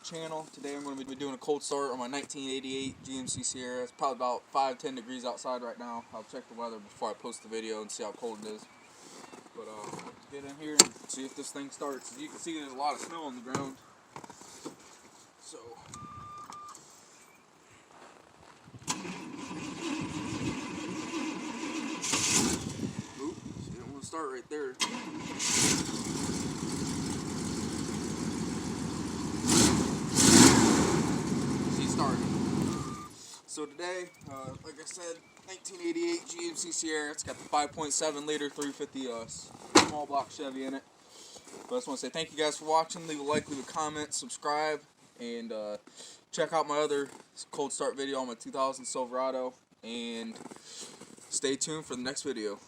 channel. Today I'm going to be doing a cold start on my 1988 GMC Sierra. It's probably about 5-10 degrees outside right now. I'll check the weather before I post the video and see how cold it is. But let's get in here and see if this thing starts. As you can see, there's a lot of snow on the ground. So oop, see, I'm going to start right there. So today, like I said, 1988 GMC Sierra. It's got the 5.7 liter 350 small block Chevy in it. But I just want to say thank you guys for watching. Leave a like, leave a comment, subscribe, and check out my other cold start video on my 2000 Silverado. And stay tuned for the next video.